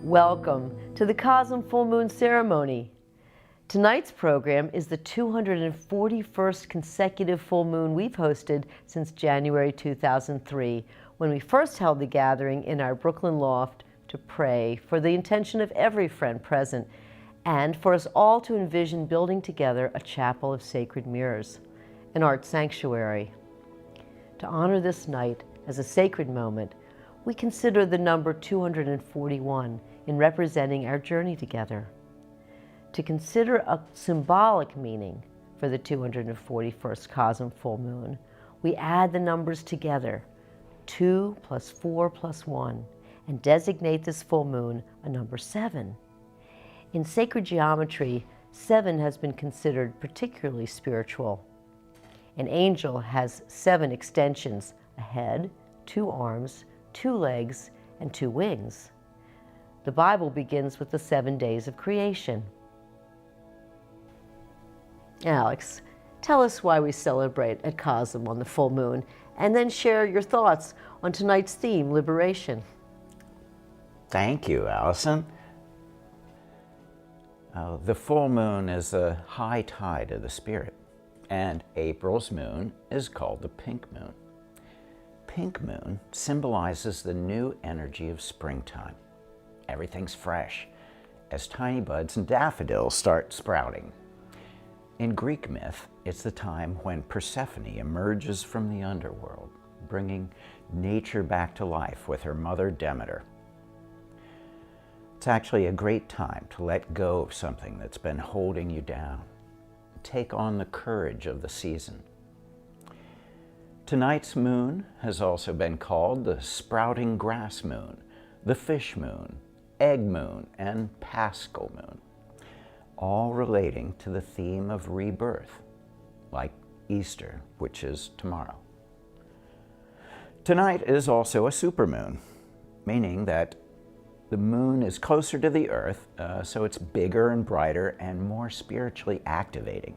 Welcome to the CoSM Full Moon Ceremony. Tonight's program is the 241st consecutive full moon we've hosted since January 2003, when we first held the gathering in our Brooklyn loft to pray for the intention of every friend present and for us all to envision building together a chapel of sacred mirrors, an art sanctuary. To honor this night as a sacred moment, we consider the number 241 in representing our journey together. To consider a symbolic meaning for the 241st CoSM full moon, we add the numbers together, 2 plus 4 plus 1, and designate this full moon a number 7. In sacred geometry, 7 has been considered particularly spiritual. An angel has 7 extensions: a head, 2 arms, 2 legs, and 2 wings. The Bible begins with the 7 days of creation. Alex, tell us why we celebrate at CoSM on the full moon, and then share your thoughts on tonight's theme, liberation. Thank you, Allyson. The full moon is a high tide of the spirit, and April's moon is called the pink moon. Pink moon symbolizes the new energy of springtime. Everything's fresh as tiny buds and daffodils start sprouting. In Greek myth, it's the time when Persephone emerges from the underworld, bringing nature back to life with her mother Demeter. It's actually a great time to let go of something that's been holding you down. Take on the courage of the season. Tonight's moon has also been called the sprouting grass moon, the fish moon, egg moon, and paschal moon, all relating to the theme of rebirth, like Easter, which is tomorrow. Tonight is also a supermoon, meaning that the moon is closer to the earth, so it's bigger and brighter and more spiritually activating.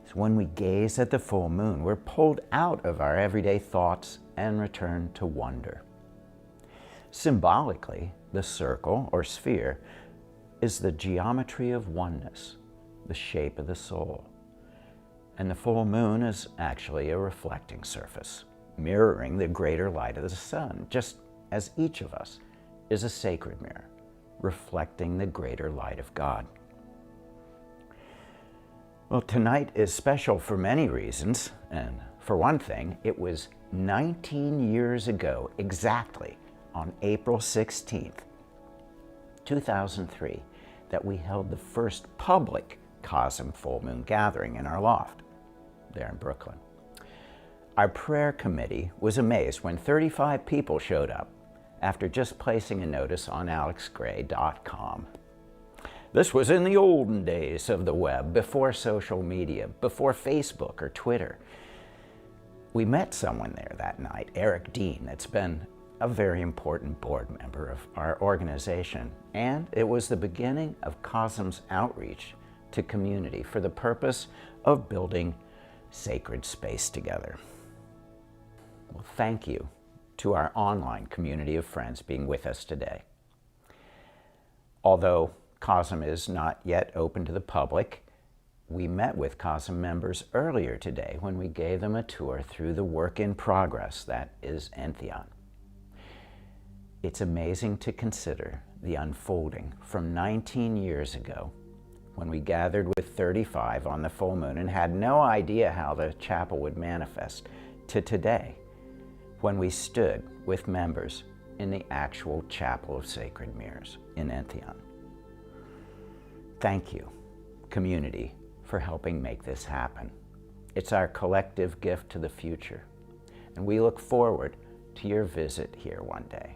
So when we gaze at the full moon, we're pulled out of our everyday thoughts and return to wonder. Symbolically, the circle or sphere is the geometry of oneness, the shape of the soul. And the full moon is actually a reflecting surface, mirroring the greater light of the sun, just as each of us is a sacred mirror, reflecting the greater light of God. Well, tonight is special for many reasons, and for one thing, it was 19 years ago exactly, on April 16th, 2003, that we held the first public CoSM full moon gathering in our loft there in Brooklyn. Our prayer committee was amazed when 35 people showed up after just placing a notice on alexgray.com. This was in the olden days of the web, before social media, before Facebook or Twitter. We met someone there that night, Eric Dean, that's been a very important board member of our organization, and it was the beginning of CoSM's outreach to community for the purpose of building sacred space together. Well, thank you to our online community of friends being with us today. Although CoSM is not yet open to the public, we met with CoSM members earlier today when we gave them a tour through the work in progress that is Entheon. It's amazing to consider the unfolding from 19 years ago when we gathered with 35 on the full moon and had no idea how the chapel would manifest, to today when we stood with members in the actual Chapel of Sacred Mirrors in Entheon. Thank you, community, for helping make this happen. It's our collective gift to the future, and we look forward to your visit here one day.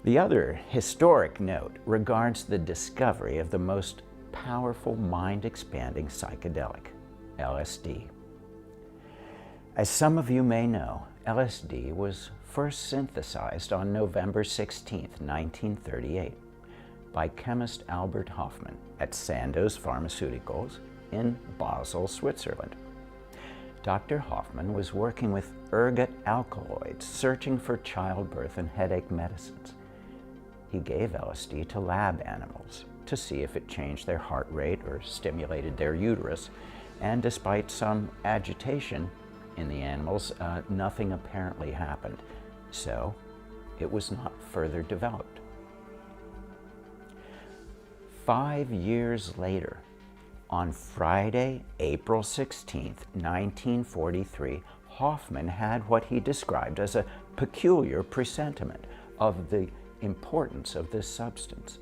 The other historic note regards the discovery of the most powerful mind-expanding psychedelic, LSD. As some of you may know, LSD was first synthesized on November 16, 1938, by chemist Albert Hofmann at Sandoz Pharmaceuticals in Basel, Switzerland. Dr. Hoffman was working with ergot alkaloids, searching for childbirth and headache medicines. He gave LSD to lab animals to see if it changed their heart rate or stimulated their uterus, and despite some agitation in the animals, nothing apparently happened, so it was not further developed. 5 years later, on Friday, April 16, 1943, Hoffman had what he described as a peculiar presentiment of the importance of this substance.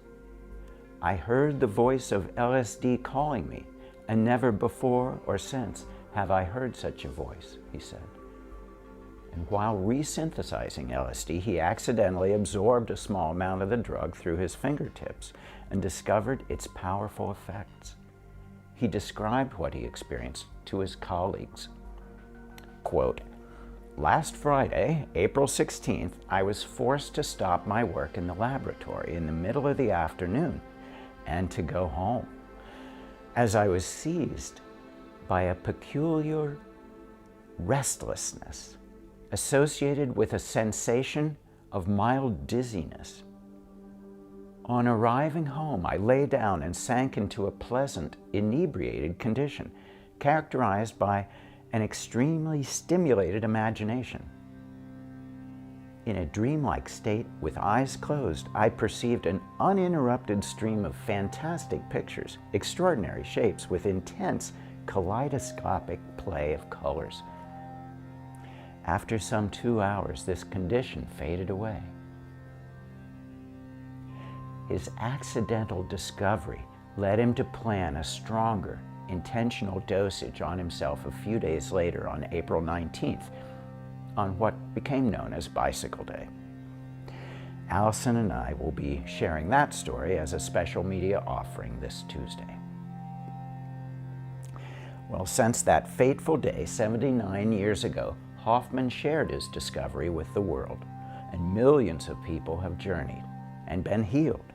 "I heard the voice of LSD calling me, and never before or since have I heard such a voice," he said. And while resynthesizing LSD, he accidentally absorbed a small amount of the drug through his fingertips and discovered its powerful effects. He described what he experienced to his colleagues. Quote, "Last Friday, April 16th, I was forced to stop my work in the laboratory in the middle of the afternoon and to go home, as I was seized by a peculiar restlessness associated with a sensation of mild dizziness. On arriving home, I lay down and sank into a pleasant, inebriated condition, characterized by an extremely stimulated imagination. In a dreamlike state, with eyes closed, I perceived an uninterrupted stream of fantastic pictures, extraordinary shapes with intense kaleidoscopic play of colors. After some 2 hours, this condition faded away." His accidental discovery led him to plan a stronger, intentional dosage on himself a few days later on April 19th, on what became known as Bicycle Day. Allyson and I will be sharing that story as a special media offering this Tuesday. Well, since that fateful day 79 years ago, Hoffman shared his discovery with the world, and millions of people have journeyed and been healed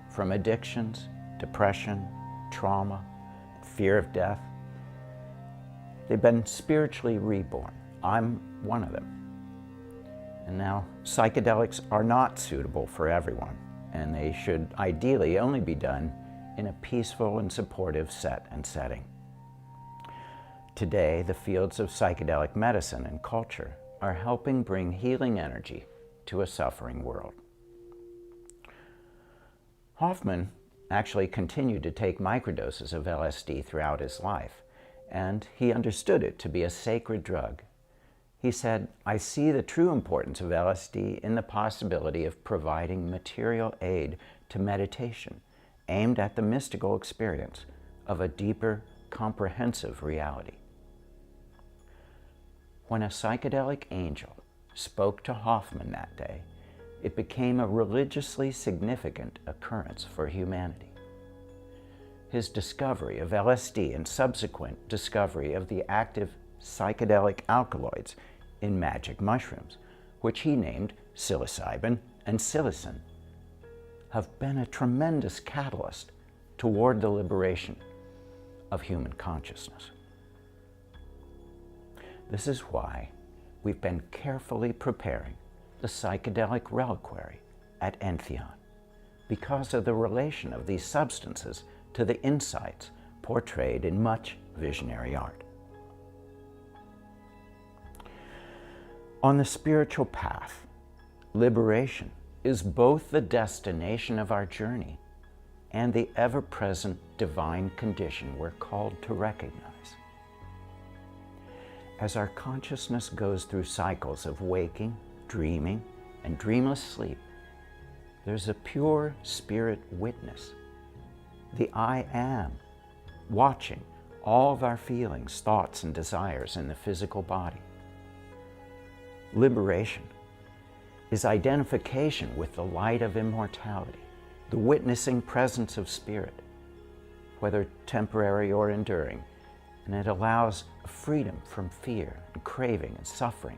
from addictions, depression, trauma, fear of death. They've been spiritually reborn. I'm one of them. And now, psychedelics are not suitable for everyone, and they should ideally only be done in a peaceful and supportive setting. Today, the fields of psychedelic medicine and culture are helping bring healing energy to a suffering world. Hoffman actually continued to take microdoses of LSD throughout his life, and he understood it to be a sacred drug. He said, "I see the true importance of LSD in the possibility of providing material aid to meditation aimed at the mystical experience of a deeper, comprehensive reality." When a psychedelic angel spoke to Hoffman that day, it became a religiously significant occurrence for humanity. His discovery of LSD and subsequent discovery of the active psychedelic alkaloids in magic mushrooms, which he named psilocybin and psilocin, have been a tremendous catalyst toward the liberation of human consciousness. This is why we've been carefully preparing the psychedelic reliquary at Entheon, because of the relation of these substances to the insights portrayed in much visionary art. On the spiritual path, liberation is both the destination of our journey and the ever-present divine condition we're called to recognize. As our consciousness goes through cycles of waking, dreaming, and dreamless sleep, there's a pure spirit witness, the I Am, watching all of our feelings, thoughts, and desires in the physical body. Liberation is identification with the light of immortality, the witnessing presence of spirit, whether temporary or enduring, and it allows freedom from fear and craving and suffering.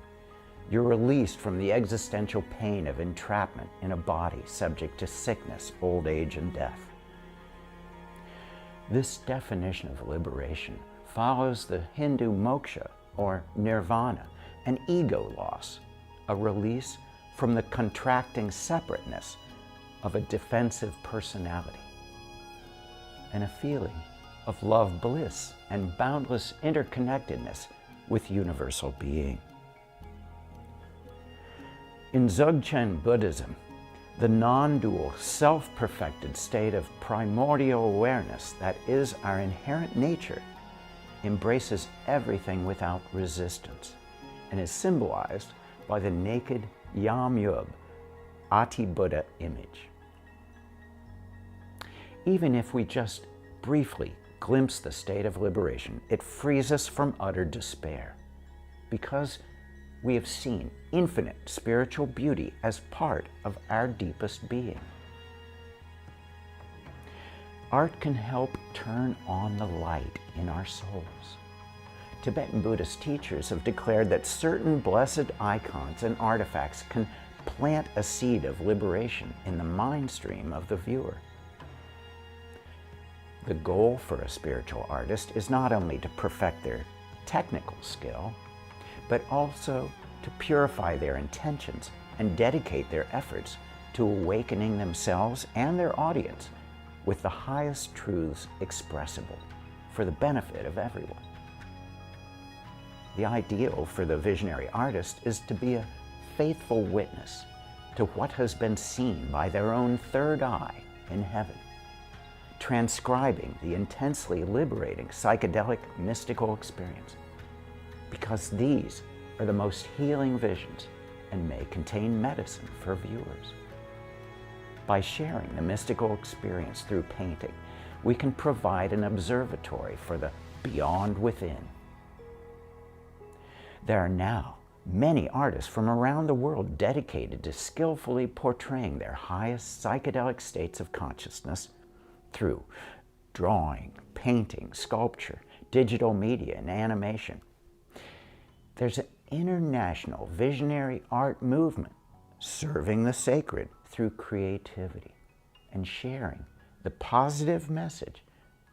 You're released from the existential pain of entrapment in a body subject to sickness, old age, and death. This definition of liberation follows the Hindu moksha or nirvana, an ego loss, a release from the contracting separateness of a defensive personality, and a feeling of love bliss and boundless interconnectedness with universal being. In Dzogchen Buddhism, the non-dual, self-perfected state of primordial awareness that is our inherent nature embraces everything without resistance and is symbolized by the naked Yam-yub, Ati-Buddha image. Even if we just briefly glimpse the state of liberation, it frees us from utter despair, because we have seen infinite spiritual beauty as part of our deepest being. Art can help turn on the light in our souls. Tibetan Buddhist teachers have declared that certain blessed icons and artifacts can plant a seed of liberation in the mind stream of the viewer. The goal for a spiritual artist is not only to perfect their technical skill, but also to purify their intentions and dedicate their efforts to awakening themselves and their audience with the highest truths expressible for the benefit of everyone. The ideal for the visionary artist is to be a faithful witness to what has been seen by their own third eye in heaven, transcribing the intensely liberating psychedelic mystical experience, because these are the most healing visions and may contain medicine for viewers. By sharing the mystical experience through painting, we can provide an observatory for the beyond within. There are now many artists from around the world dedicated to skillfully portraying their highest psychedelic states of consciousness through drawing, painting, sculpture, digital media, and animation. There's an international visionary art movement serving the sacred through creativity and sharing the positive message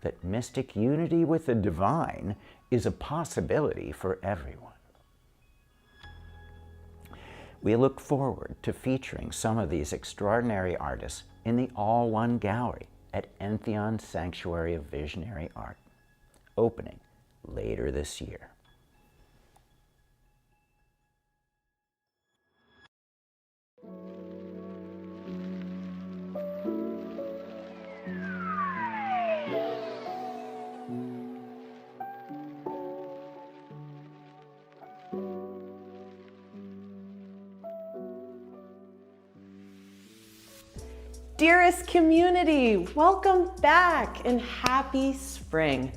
that mystic unity with the divine is a possibility for everyone. We look forward to featuring some of these extraordinary artists in the All One Gallery at Entheon Sanctuary of Visionary Art, opening later this year. Dearest community, welcome back and happy spring.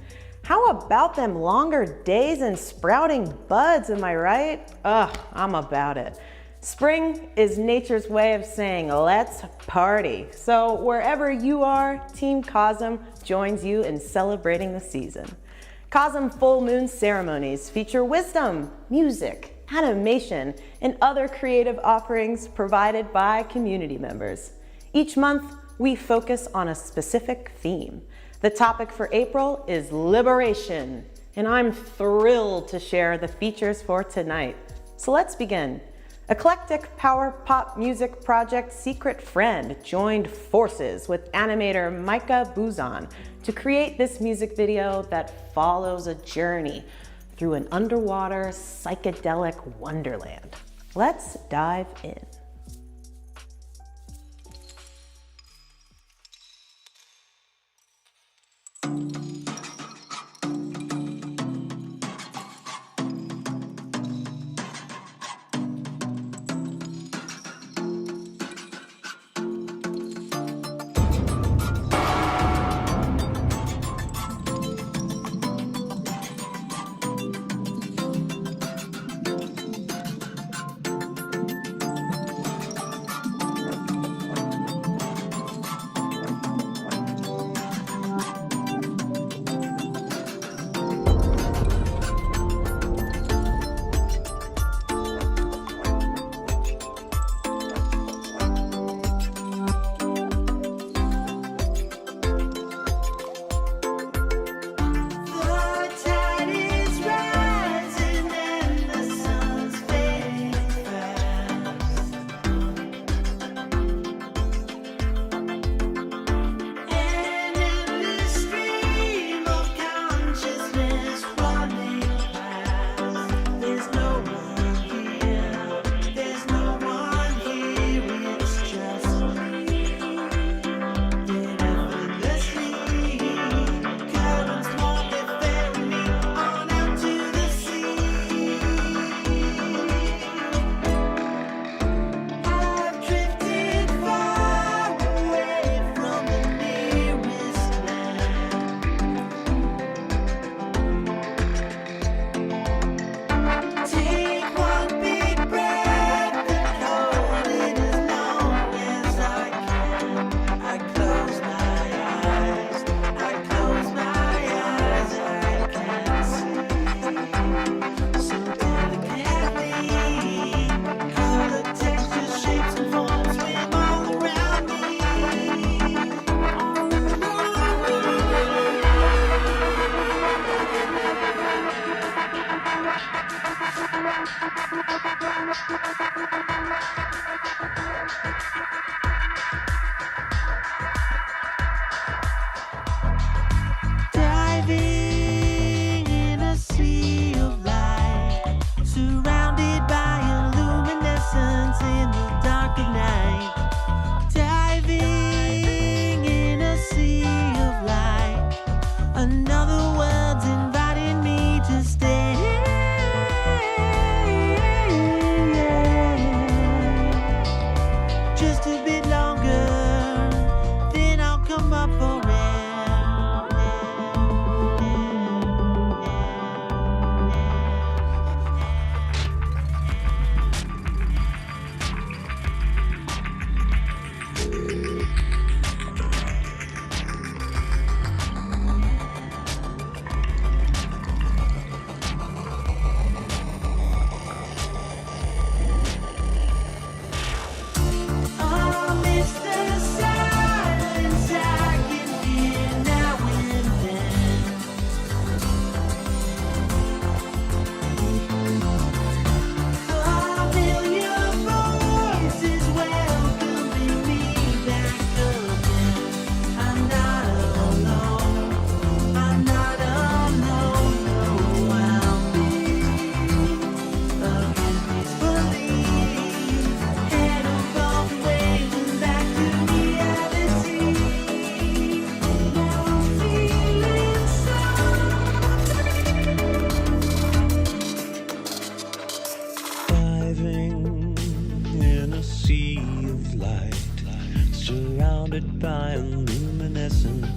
How about them longer days and sprouting buds, am I right? Ugh, I'm about it. Spring is nature's way of saying, let's party. So wherever you are, Team CoSM joins you in celebrating the season. CoSM full moon ceremonies feature wisdom, music, animation, and other creative offerings provided by community members. Each month, we focus on a specific theme. The topic for April is liberation, and I'm thrilled to share the features for tonight. So let's begin. Eclectic power pop music project Secret Friend joined forces with animator Micah Buzan to create this music video that follows a journey through an underwater psychedelic wonderland. Let's dive in.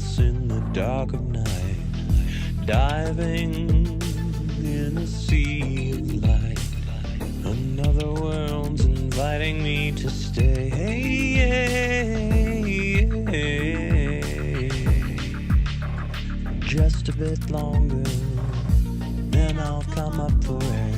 us in the dark of night, diving in a sea of light. Another world's inviting me to stay. Just a bit longer, then I'll come up for air.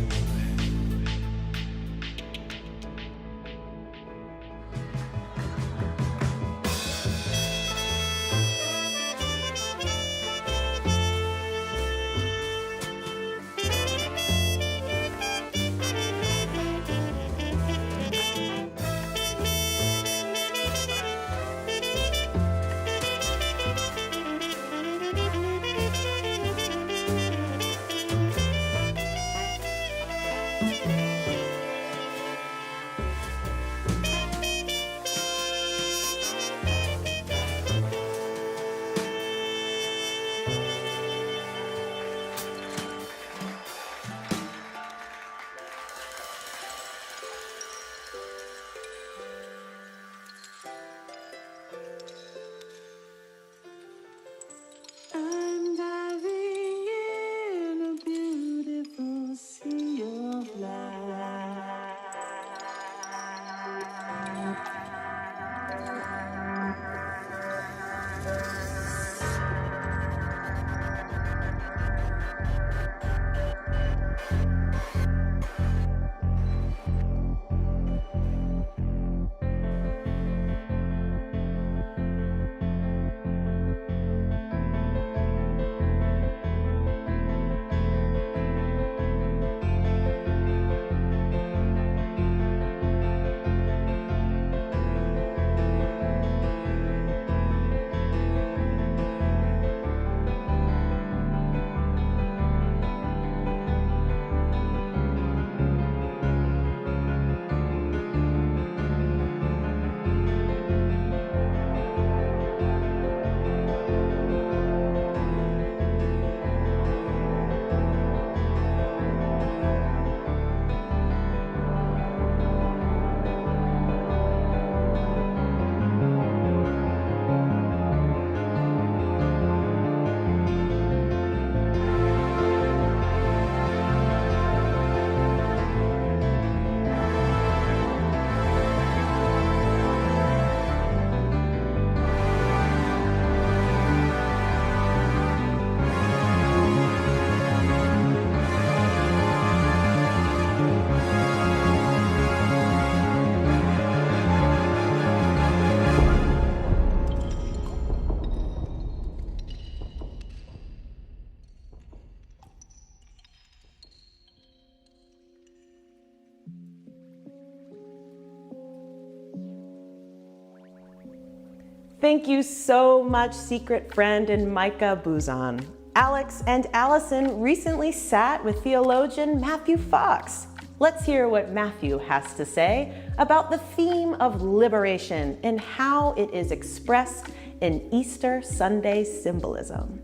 Thank you so much, secret friend and Micah Buzan. Alex and Allyson recently sat with theologian Matthew Fox. Let's hear what Matthew has to say about the theme of liberation and how it is expressed in Easter Sunday symbolism.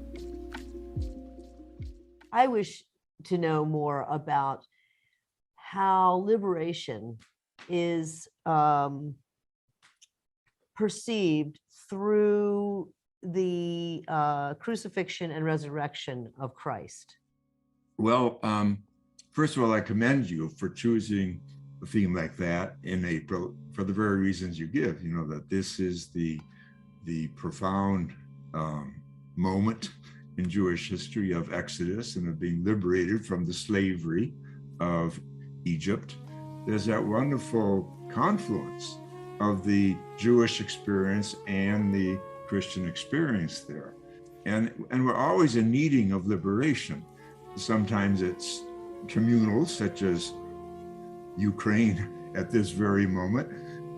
I wish to know more about how liberation is perceived through the crucifixion and resurrection of Christ. Well, first of all, I commend you for choosing a theme like that in April for the very reasons you give. You know, that this is the profound moment in Jewish history of Exodus and of being liberated from the slavery of Egypt. There's that wonderful confluence of the Jewish experience and the Christian experience there. And we're always in needing of liberation. Sometimes it's communal, such as Ukraine at this very moment.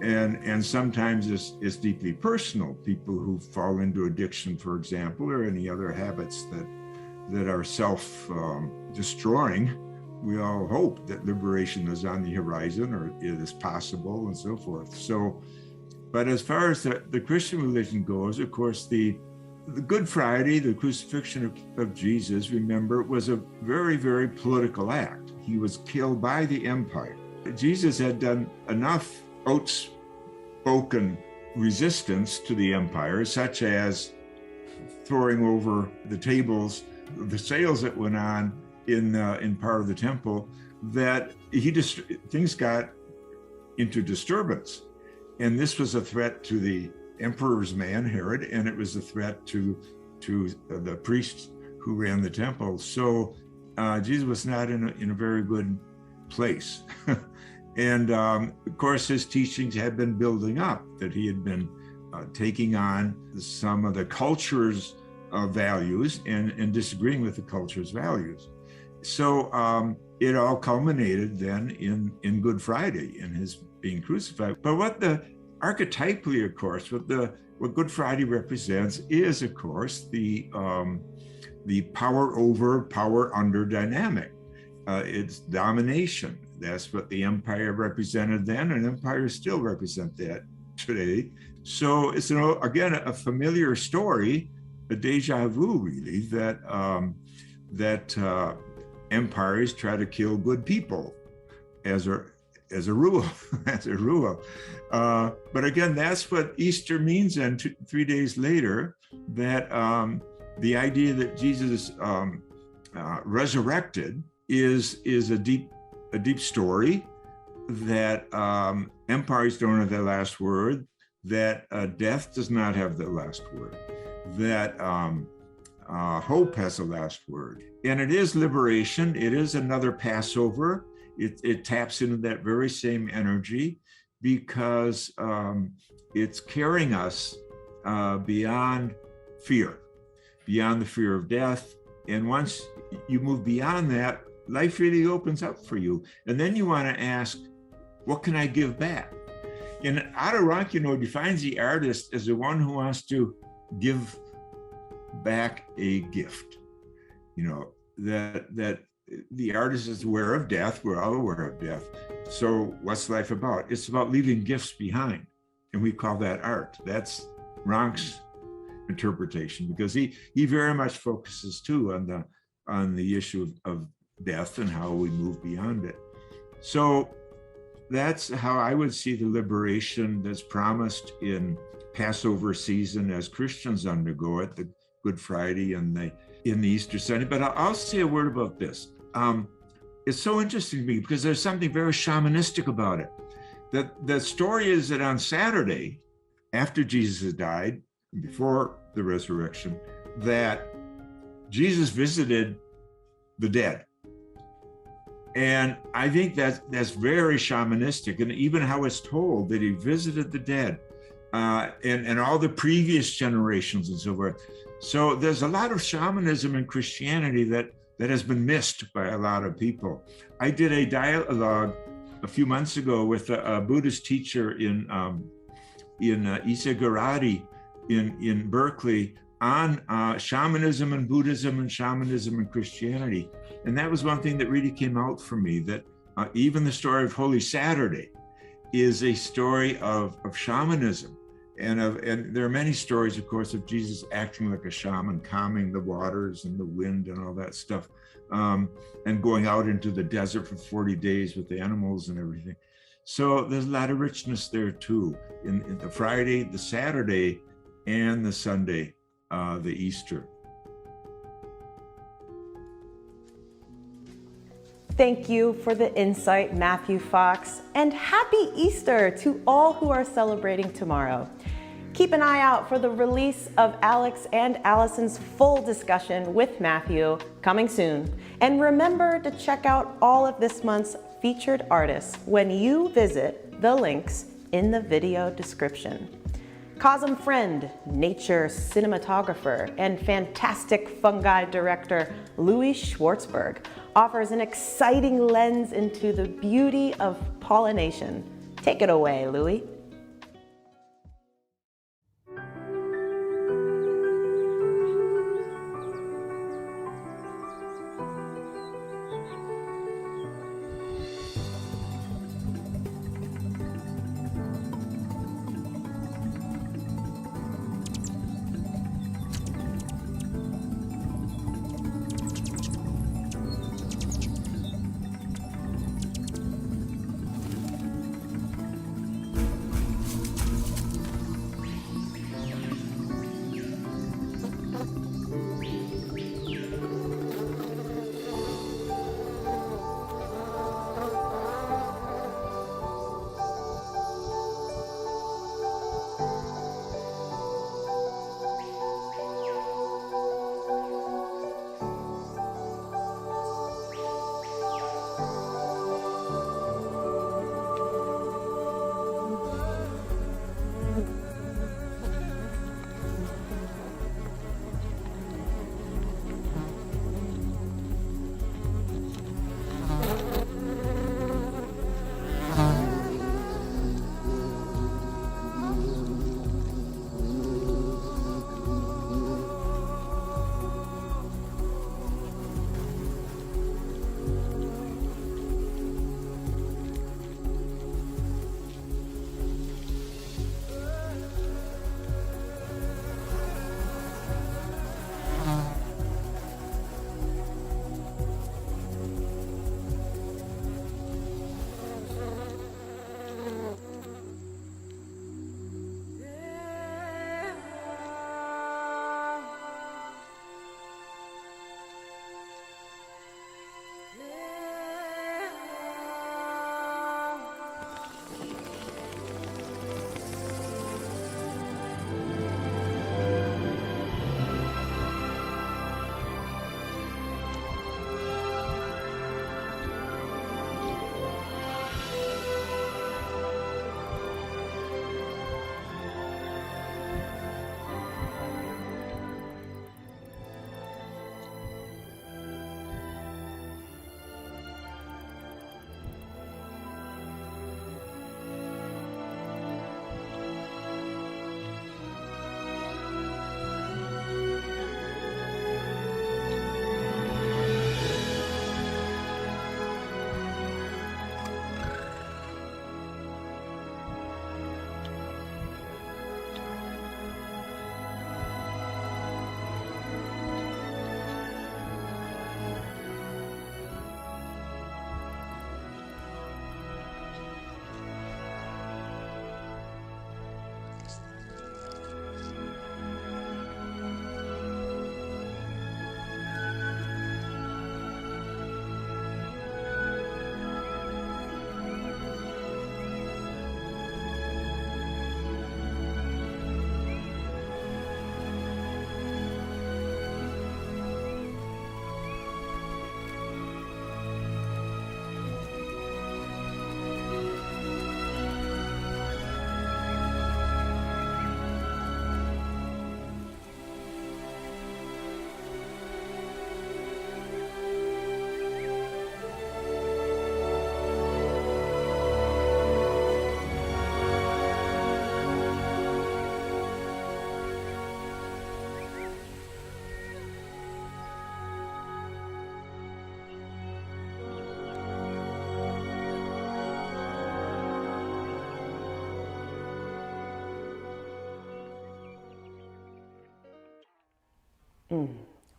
And sometimes it's deeply personal, people who fall into addiction, for example, or any other habits that are self-destroying. We all hope that liberation is on the horizon, or it is possible, and so forth. So, but as far as the Christian religion goes, of course, the Good Friday, the crucifixion of Jesus, remember, was a very, very political act. He was killed by the empire. Jesus had done enough outspoken resistance to the empire, such as throwing over the tables, the sales that went on in part of the temple, that things got into disturbance. And this was a threat to the emperor's man, Herod, and it was a threat to the priests who ran the temple. So Jesus was not in a very good place. And of course, his teachings had been building up, that he had been taking on some of the culture's values and disagreeing with the culture's values. So it all culminated then in Good Friday, in his being crucified. But archetypally, of course, what Good Friday represents is, of course, the power over, power under dynamic. It's domination. That's what the empire represented then, and empires still represent that today. So it's, again, a familiar story, a deja vu, really, that empires try to kill good people as a rule, but again, that's what Easter means. And 3 days later, that the idea that Jesus resurrected is a deep story, that empires don't have the last word, that death does not have the last word, that hope has the last word. And it is liberation. It is another Passover. It taps into that very same energy, because it's carrying us beyond fear, beyond the fear of death. And once you move beyond that, life really opens up for you. And then you want to ask, what can I give back? And Otto Rank, defines the artist as the one who wants to give back a gift. That the artist is aware of death. We're all aware of death. So what's life about? It's about leaving gifts behind. And we call that art. That's Rank's interpretation, because he very much focuses too on the issue of death and how we move beyond it. So that's how I would see the liberation that's promised in Passover season as Christians undergo it, the Good Friday and in the Easter Sunday. But I'll say a word about this. It's so interesting to me because there's something very shamanistic about it. The story is that on Saturday, after Jesus had died, before the resurrection, that Jesus visited the dead. And I think that's very shamanistic, and even how it's told that he visited the dead and all the previous generations and so forth. So there's a lot of shamanism in Christianity that has been missed by a lot of people. I did a dialogue a few months ago with a Buddhist teacher in Isaguradi in Berkeley on shamanism and Buddhism and shamanism and Christianity. And that was one thing that really came out for me, that even the story of Holy Saturday is a story of shamanism. And there are many stories, of course, of Jesus acting like a shaman, calming the waters and the wind and all that stuff, and going out into the desert for 40 days with the animals and everything. So there's a lot of richness there too, in the Friday, the Saturday, and the Sunday, the Easter. Thank you for the insight, Matthew Fox, and happy Easter to all who are celebrating tomorrow. Keep an eye out for the release of Alex and Allison's full discussion with Matthew coming soon. And remember to check out all of this month's featured artists when you visit the links in the video description. CoSM friend, nature cinematographer, and fantastic fungi director Louie Schwartzberg offers an exciting lens into the beauty of pollination. Take it away, Louie.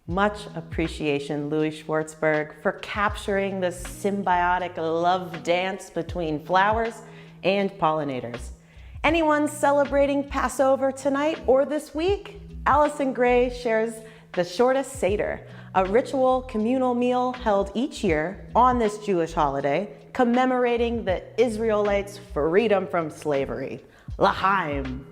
Much appreciation, Louie Schwartzberg, for capturing the symbiotic love dance between flowers and pollinators. Anyone celebrating Passover tonight or this week? Allyson Grey shares the shortest seder, a ritual communal meal held each year on this Jewish holiday, commemorating the Israelites' freedom from slavery. L'chaim.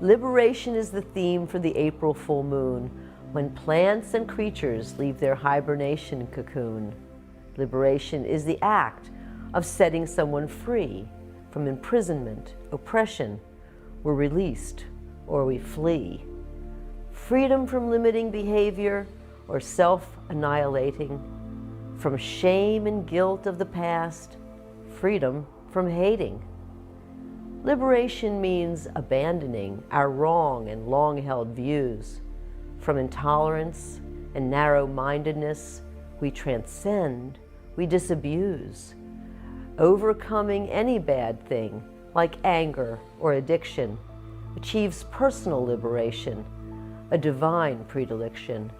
Liberation is the theme for the April full moon, when plants and creatures leave their hibernation cocoon. Liberation is the act of setting someone free from imprisonment, oppression. We're released or we flee. Freedom from limiting behavior or self-annihilating, from shame and guilt of the past, freedom from hating. Liberation means abandoning our wrong and long-held views. From intolerance and narrow-mindedness, we transcend, we disabuse. Overcoming any bad thing, like anger or addiction, achieves personal liberation, a divine predilection.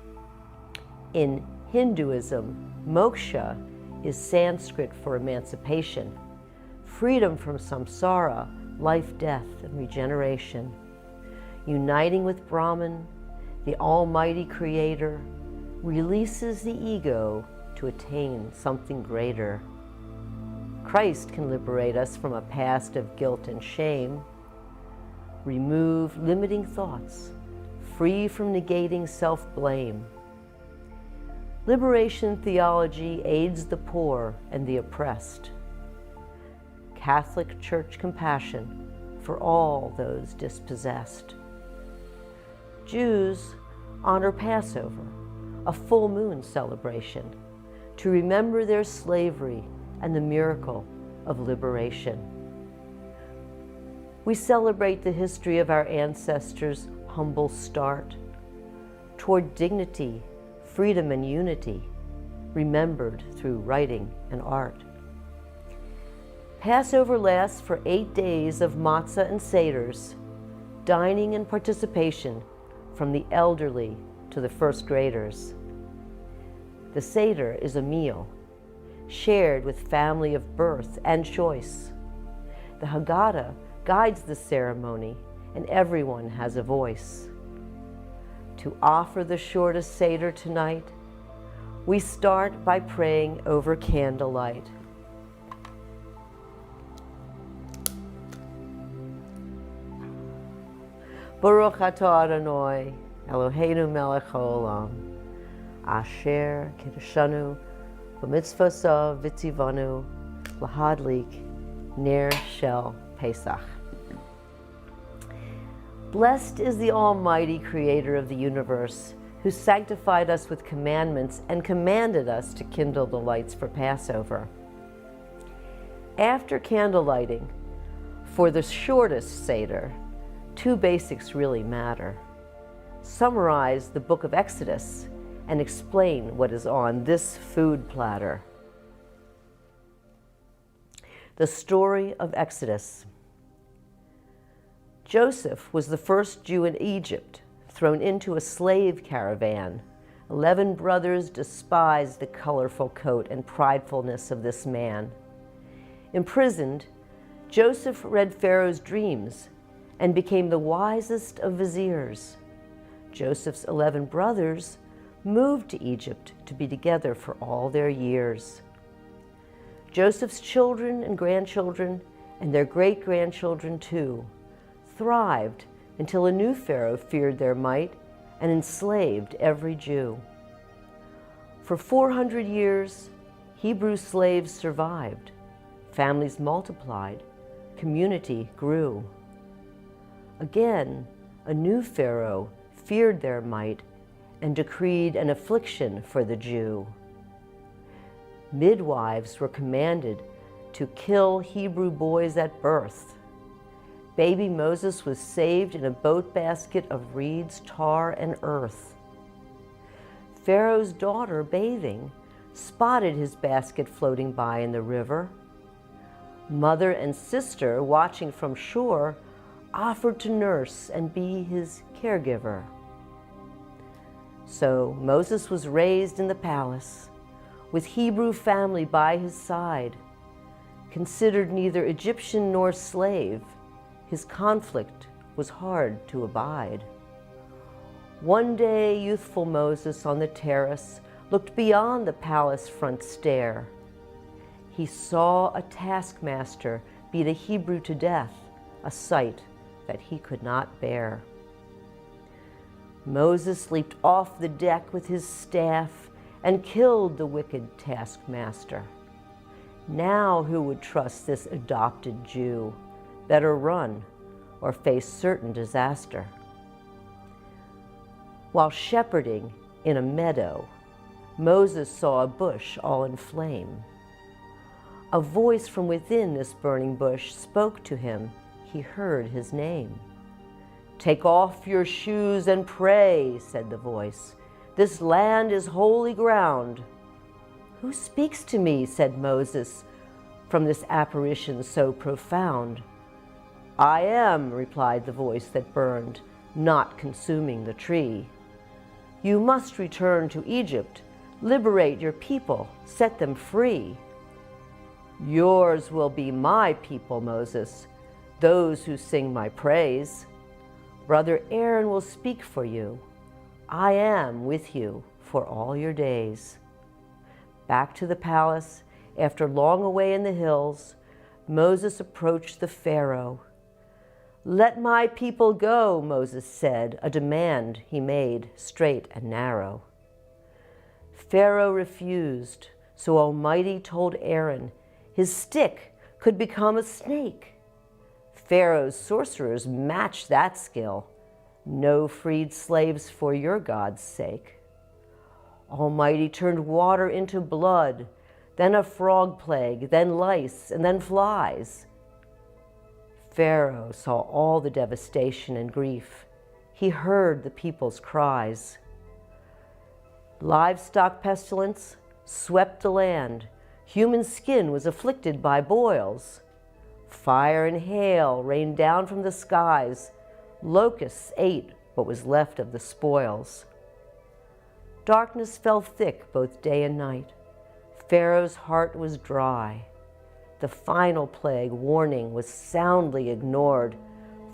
In Hinduism, moksha is Sanskrit for emancipation, freedom from samsara, life, death, and regeneration. Uniting with Brahman, the Almighty Creator, releases the ego to attain something greater. Christ can liberate us from a past of guilt and shame, remove limiting thoughts, free from negating self-blame. Liberation theology aids the poor and the oppressed. Catholic Church compassion for all those dispossessed. Jews honor Passover, a full moon celebration, to remember their slavery and the miracle of liberation. We celebrate the history of our ancestors' humble start toward dignity, freedom, and unity, remembered through writing and art. Passover lasts for 8 days of matzah and seders, dining and participation from the elderly to the first graders. The seder is a meal shared with family of birth and choice. The Haggadah guides the ceremony, and everyone has a voice. To offer the shortest seder tonight, we start by praying over candlelight. Baruch atah Adonai, Eloheinu melech haolam, asher kiddushanu b'mitzvosav v'tzivanu lahadlik ner shel Pesach. Blessed is the Almighty Creator of the universe, who sanctified us with commandments and commanded us to kindle the lights for Passover. After candle lighting, for the shortest seder, 2 basics really matter. Summarize the book of Exodus and explain what is on this food platter. The story of Exodus. Joseph was the first Jew in Egypt, thrown into a slave caravan. 11 brothers despised the colorful coat and pridefulness of this man. Imprisoned, Joseph read Pharaoh's dreams and became the wisest of viziers. Joseph's 11 brothers moved to Egypt to be together for all their years. Joseph's children and grandchildren, and their great-grandchildren too, thrived until a new Pharaoh feared their might and enslaved every Jew. For 400 years, Hebrew slaves survived, families multiplied, community grew. Again, a new Pharaoh feared their might and decreed an affliction for the Jew. Midwives were commanded to kill Hebrew boys at birth. Baby Moses was saved in a boat basket of reeds, tar, and earth. Pharaoh's daughter, bathing, spotted his basket floating by in the river. Mother and sister, watching from shore, offered to nurse and be his caregiver. So Moses was raised in the palace, with Hebrew family by his side. Considered neither Egyptian nor slave, his conflict was hard to abide. One day, youthful Moses on the terrace looked beyond the palace front stair. He saw a taskmaster beat a Hebrew to death, a sight that he could not bear. Moses leaped off the deck with his staff and killed the wicked taskmaster. Now who would trust this adopted Jew? Better run or face certain disaster. While shepherding in a meadow, Moses saw a bush all in flame. A voice from within this burning bush spoke to him. He heard his name. "Take off your shoes and pray," said the voice. "This land is holy ground." "Who speaks to me?" said Moses, from this apparition so profound. "I am," replied the voice that burned, not consuming the tree. "You must return to Egypt, liberate your people, set them free." "Yours will be my people, Moses, those who sing my praise. Brother Aaron will speak for you. I am with you for all your days." Back to the palace, after long away in the hills, Moses approached the Pharaoh. "Let my people go," Moses said, a demand he made, straight and narrow. Pharaoh refused, so Almighty told Aaron his stick could become a snake. Pharaoh's sorcerers matched that skill. No freed slaves for your God's sake. Almighty turned water into blood, then a frog plague, then lice, and then flies. Pharaoh saw all the devastation and grief. He heard the people's cries. Livestock pestilence swept the land. Human skin was afflicted by boils. Fire and hail rained down from the skies. Locusts ate what was left of the spoils. Darkness fell thick both day and night. Pharaoh's heart was dry. The final plague warning was soundly ignored.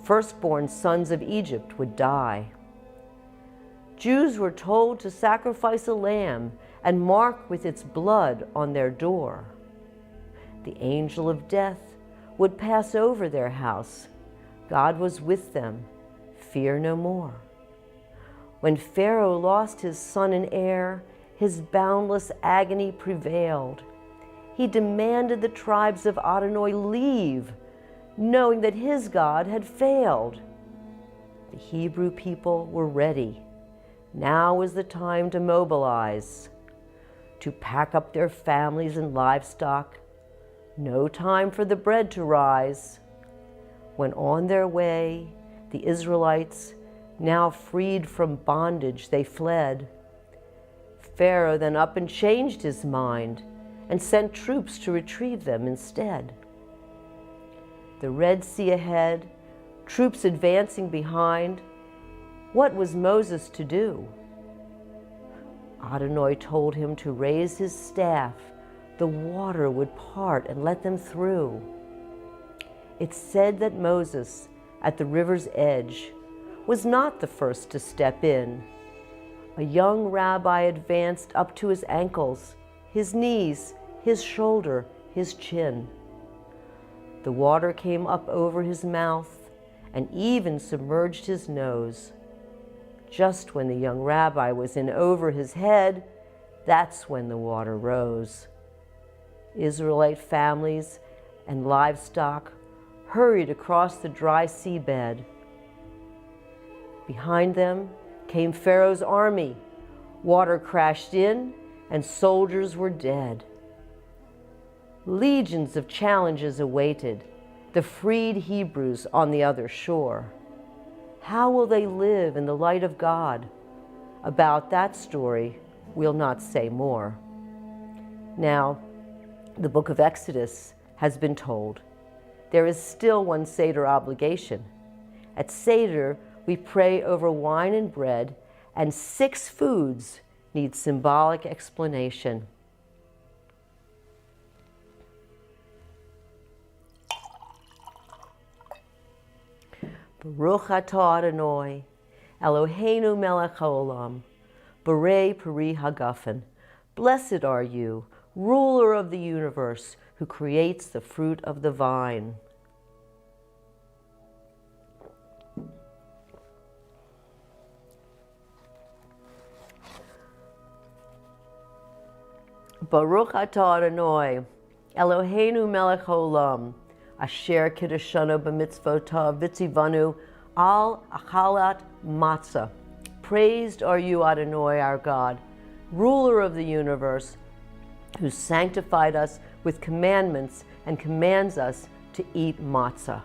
Firstborn sons of Egypt would die. Jews were told to sacrifice a lamb and mark with its blood on their door. The angel of death would pass over their house. God was with them. Fear no more. When Pharaoh lost his son and heir, his boundless agony prevailed. He demanded the tribes of Adonai leave, knowing that his God had failed. The Hebrew people were ready. Now was the time to mobilize, to pack up their families and livestock. No time for the bread to rise. When on their way, the Israelites, now freed from bondage, they fled. Pharaoh then up and changed his mind and sent troops to retrieve them instead. The Red Sea ahead, troops advancing behind. What was Moses to do? Adonai told him to raise his staff. The water would part and let them through. It said that Moses, at the river's edge, was not the first to step in. A young rabbi advanced up to his ankles, his knees, his shoulder, his chin. The water came up over his mouth and even submerged his nose. Just when the young rabbi was in over his head, that's when the water rose. Israelite families and livestock hurried across the dry seabed. Behind them came Pharaoh's army. Water crashed in and soldiers were dead. Legions of challenges awaited the freed Hebrews on the other shore. How will they live in the light of God? About that story, we'll not say more. Now, the book of Exodus has been told. there is still one Seder obligation. At Seder, we pray over wine and bread, and 6 foods need symbolic explanation. Baruch atah Adonai, Eloheinu melech haolam, Borei peri hagafen. Blessed are you, ruler of the universe, who creates the fruit of the vine. Baruch atah Adonai, Eloheinu melech haolam, asher kiddushanu b'mitzvotav v'tzivanu al achalat matzah. Praised are you, Adonai, our God, ruler of the universe, who sanctified us with commandments and commands us to eat matzah.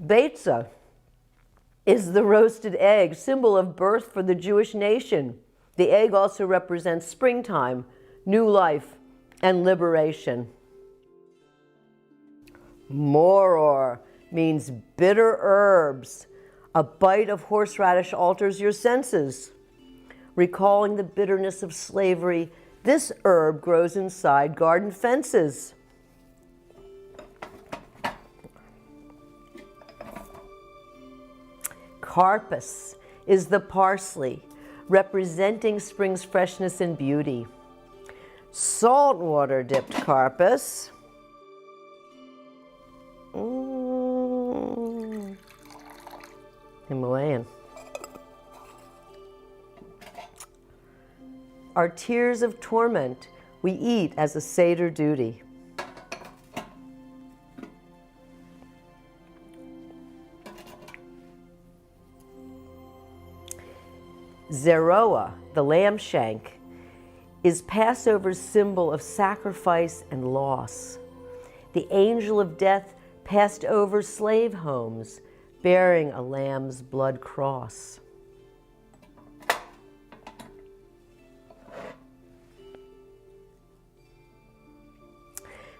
Beitzah is the roasted egg, symbol of birth for the Jewish nation. The egg also represents springtime, new life, and liberation. Moror means bitter herbs. A bite of horseradish alters your senses. Recalling the bitterness of slavery, this herb grows inside garden fences. Carpus is the parsley, representing spring's freshness and beauty. Saltwater dipped carpus. Himalayan. Our tears of torment we eat as a Seder duty. Zeroah, the lamb shank, is Passover's symbol of sacrifice and loss. The angel of death passed over slave homes, bearing a lamb's blood cross.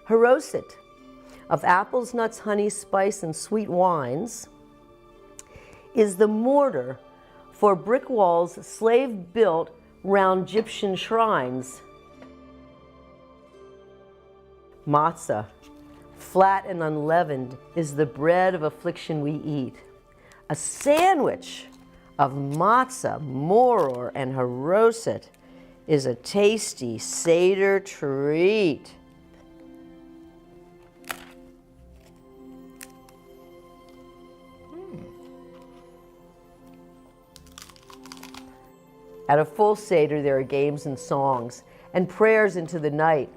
Haroset, of apples, nuts, honey, spice, and sweet wines, is the mortar for brick walls slave built round Egyptian shrines. Matzah, flat and unleavened, is the bread of affliction we eat. A sandwich of matzah, moror, and haroset is a tasty Seder treat. At a full Seder, there are games and songs and prayers into the night.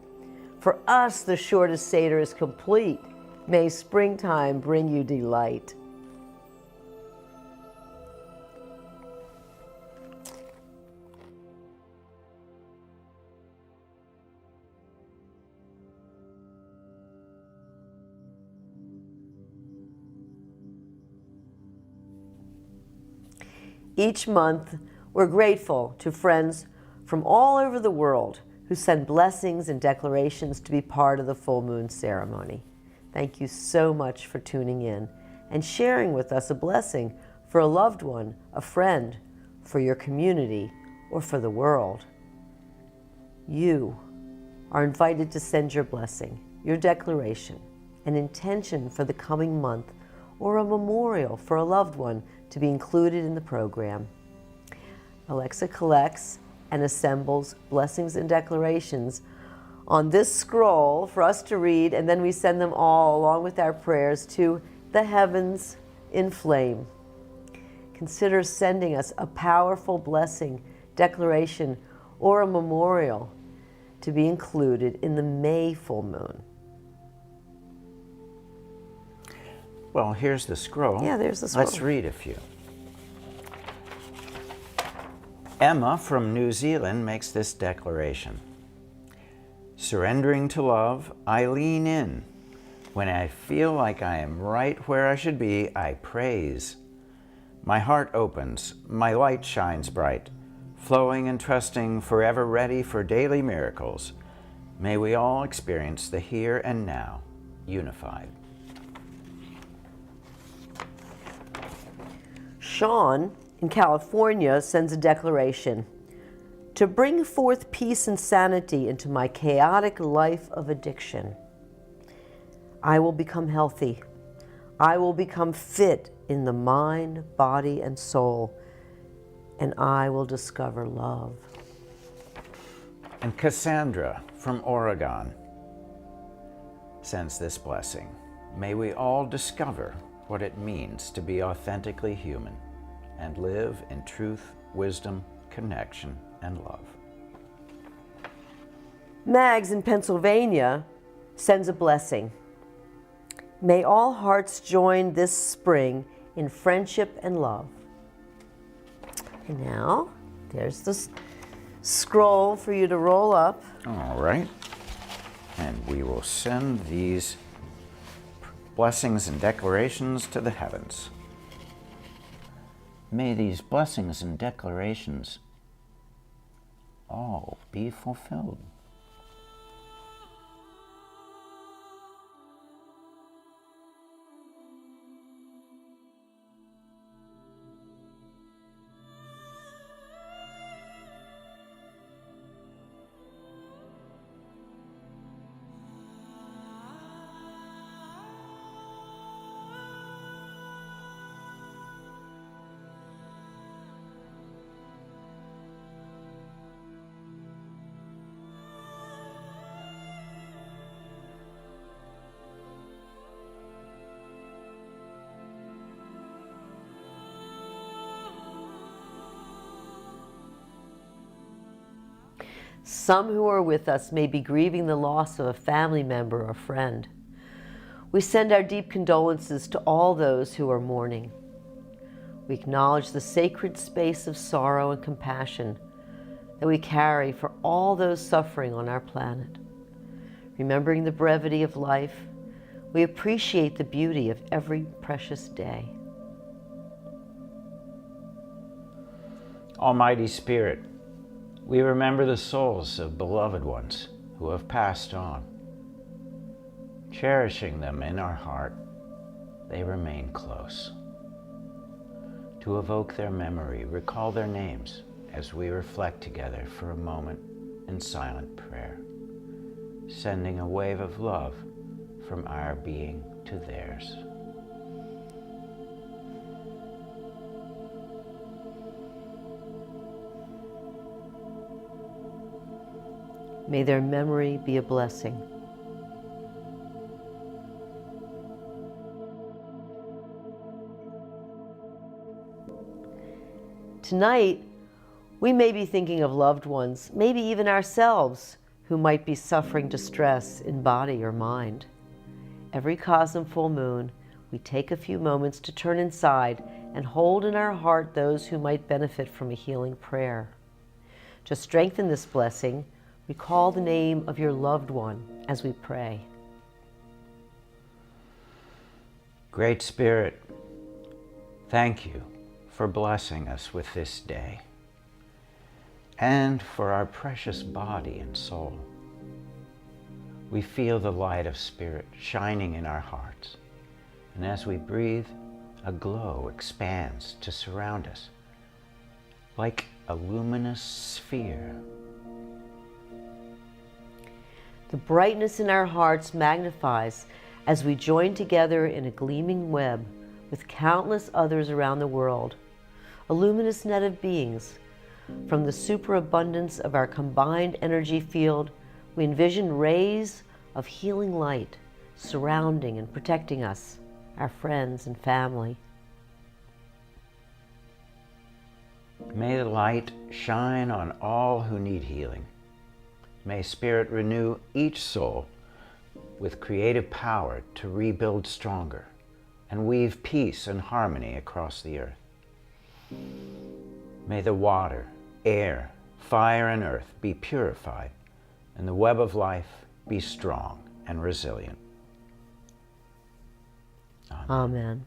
For us, the shortest Seder is complete. May springtime bring you delight. Each month, we're grateful to friends from all over the world who send blessings and declarations to be part of the full moon ceremony. Thank you so much for tuning in and sharing with us a blessing for a loved one, a friend, for your community, or for the world. You are invited to send your blessing, your declaration, an intention for the coming month, or a memorial for a loved one to be included in the program. Alexa collects and assembles blessings and declarations on this scroll for us to read, and then we send them all, along with our prayers, to the heavens in flame. Consider sending us a powerful blessing, declaration, or a memorial to be included in the May full moon. Well, here's the scroll. Yeah, there's the scroll. Let's read a few. Emma from New Zealand makes this declaration. Surrendering to love, I lean in. When I feel like I am right where I should be, I praise. My heart opens, my light shines bright, flowing and trusting, forever ready for daily miracles. May we all experience the here and now, unified. Sean in California sends a declaration: to bring forth peace and sanity into my chaotic life of addiction. I will become healthy. I will become fit in the mind, body, and soul, and I will discover love. And Cassandra from Oregon sends this blessing. May we all discover what it means to be authentically human and live in truth, wisdom, connection, and love. Mags in Pennsylvania sends a blessing. May all hearts join this spring in friendship and love. And now, there's the scroll for you to roll up. All right. And we will send these blessings and declarations to the heavens. May these blessings and declarations all be fulfilled. Some who are with us may be grieving the loss of a family member or friend. We send our deep condolences to all those who are mourning. We acknowledge the sacred space of sorrow and compassion that we carry for all those suffering on our planet. Remembering the brevity of life, we appreciate the beauty of every precious day. Almighty Spirit, we remember the souls of beloved ones who have passed on. Cherishing them in our heart, they remain close. To evoke their memory, recall their names as we reflect together for a moment in silent prayer, sending a wave of love from our being to theirs. May their memory be a blessing. Tonight, we may be thinking of loved ones, maybe even ourselves, who might be suffering distress in body or mind. Every CoSM full moon, we take a few moments to turn inside and hold in our heart those who might benefit from a healing prayer. To strengthen this blessing, recall the name of your loved one as we pray. Great Spirit, thank you for blessing us with this day and for our precious body and soul. We feel the light of Spirit shining in our hearts, and as we breathe, a glow expands to surround us like a luminous sphere. The brightness in our hearts magnifies as we join together in a gleaming web with countless others around the world, a luminous net of beings. From the superabundance of our combined energy field, we envision rays of healing light surrounding and protecting us, our friends and family. May the light shine on all who need healing. May Spirit renew each soul with creative power to rebuild stronger and weave peace and harmony across the earth. May the water, air, fire, and earth be purified, and the web of life be strong and resilient. Amen. Amen.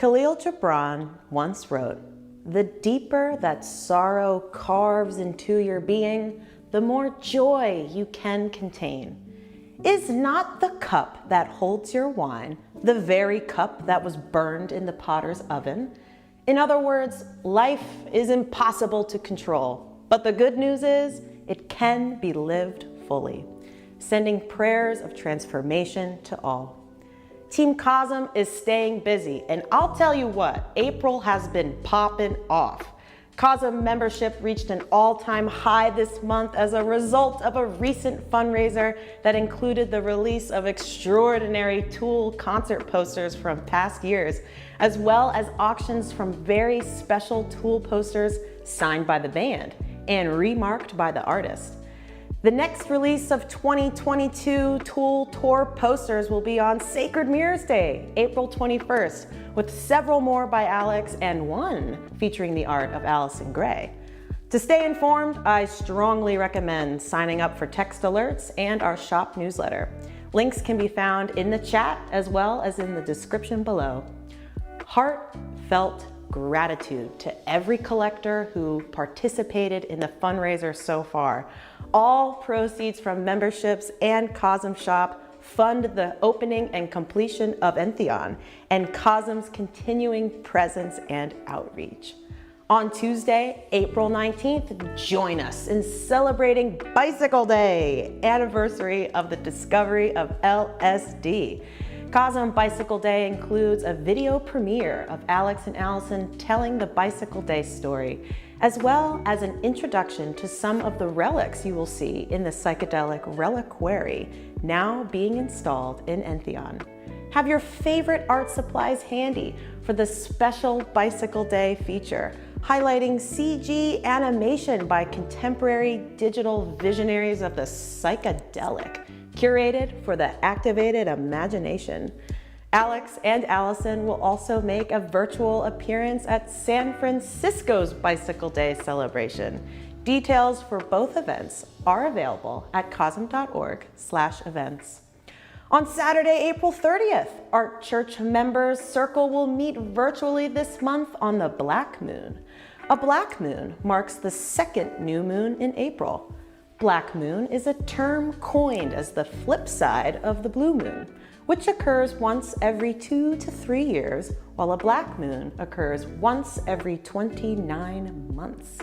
Khalil Gibran once wrote, "The deeper that sorrow carves into your being, the more joy you can contain. Is not the cup that holds your wine the very cup that was burned in the potter's oven?" In other words, life is impossible to control, but the good news is it can be lived fully. Sending prayers of transformation to all. Team CoSM is staying busy, and I'll tell you what, April has been popping off. CoSM membership reached an all-time high this month as a result of a recent fundraiser that included the release of extraordinary Tool concert posters from past years, as well as auctions from very special Tool posters signed by the band and remarked by the artist. The next release of 2022 Tool Tour posters will be on Sacred Mirrors Day, April 21st, with several more by Alex and one featuring the art of Allyson Grey. To stay informed, I strongly recommend signing up for text alerts and our shop newsletter. Links can be found in the chat as well as in the description below. Heartfelt gratitude to every collector who participated in the fundraiser so far. All proceeds from memberships and CoSM Shop fund the opening and completion of Entheon and CoSM's continuing presence and outreach. On Tuesday, April 19th, join us in celebrating Bicycle Day, anniversary of the discovery of LSD. CoSM Bicycle Day includes a video premiere of Alex and Allyson telling the Bicycle Day story, as well as an introduction to some of the relics you will see in the psychedelic reliquary now being installed in Entheon. Have your favorite art supplies handy for the special Bicycle Day feature, highlighting CG animation by contemporary digital visionaries of the psychedelic, curated for the activated imagination. Alex and Allyson will also make a virtual appearance at San Francisco's Bicycle Day celebration. Details for both events are available at cosm.org/events. On Saturday, April 30th, Art Church Members Circle will meet virtually this month on the Black Moon. A black moon marks the second new moon in April. Black moon is a term coined as the flip side of the blue moon, which occurs once every 2 to 3 years, while a black moon occurs once every 29 months.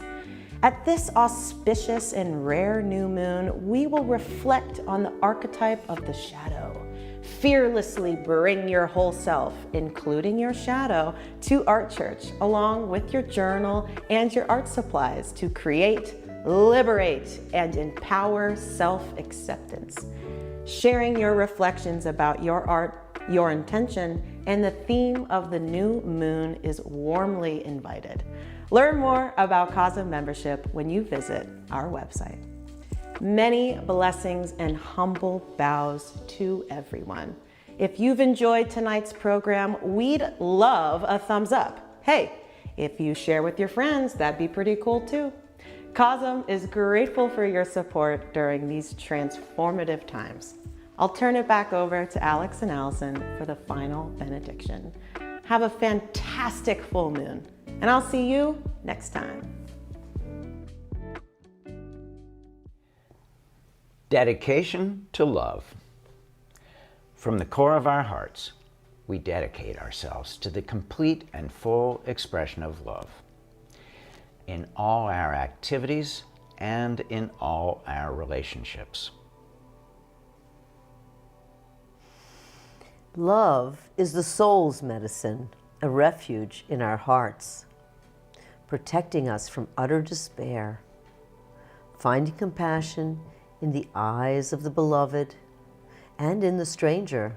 At this auspicious and rare new moon, we will reflect on the archetype of the shadow. Fearlessly bring your whole self, including your shadow, to Art Church, along with your journal and your art supplies to create, liberate, and empower self-acceptance. Sharing your reflections about your art, your intention, and the theme of the new moon is warmly invited. Learn more about CoSM membership when you visit our website. Many blessings and humble bows to everyone. If you've enjoyed tonight's program, we'd love a thumbs up. Hey, if you share with your friends, that'd be pretty cool too. CoSM is grateful for your support during these transformative times. I'll turn it back over to Alex and Allyson for the final benediction. Have a fantastic full moon, and I'll see you next time. Dedication to love. From the core of our hearts, we dedicate ourselves to the complete and full expression of love in all our activities and in all our relationships. Love is the soul's medicine, a refuge in our hearts, protecting us from utter despair. Finding compassion in the eyes of the beloved and in the stranger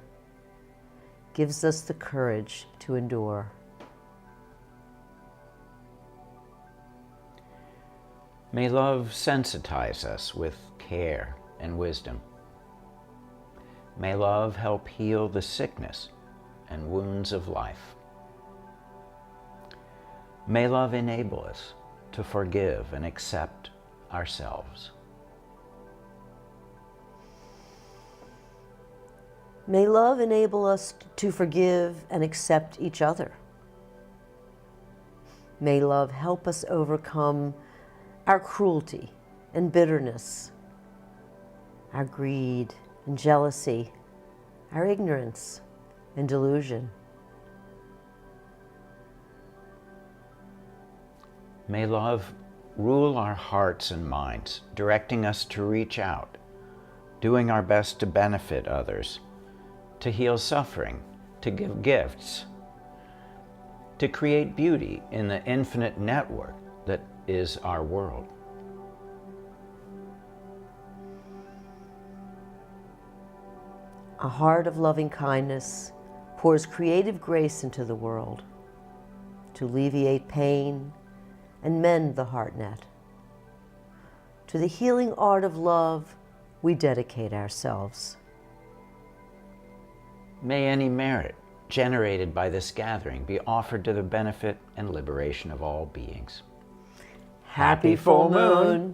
gives us the courage to endure. May love sensitize us with care and wisdom. May love help heal the sickness and wounds of life. May love enable us to forgive and accept ourselves. May love enable us to forgive and accept each other. May love help us overcome our cruelty and bitterness, our greed and jealousy, our ignorance and delusion. May love rule our hearts and minds, directing us to reach out, doing our best to benefit others, to heal suffering, to give gifts, to create beauty in the infinite network that is our world. A heart of loving kindness pours creative grace into the world to alleviate pain and mend the heart net. To the healing art of love, we dedicate ourselves. May any merit generated by this gathering be offered to the benefit and liberation of all beings. Happy full moon!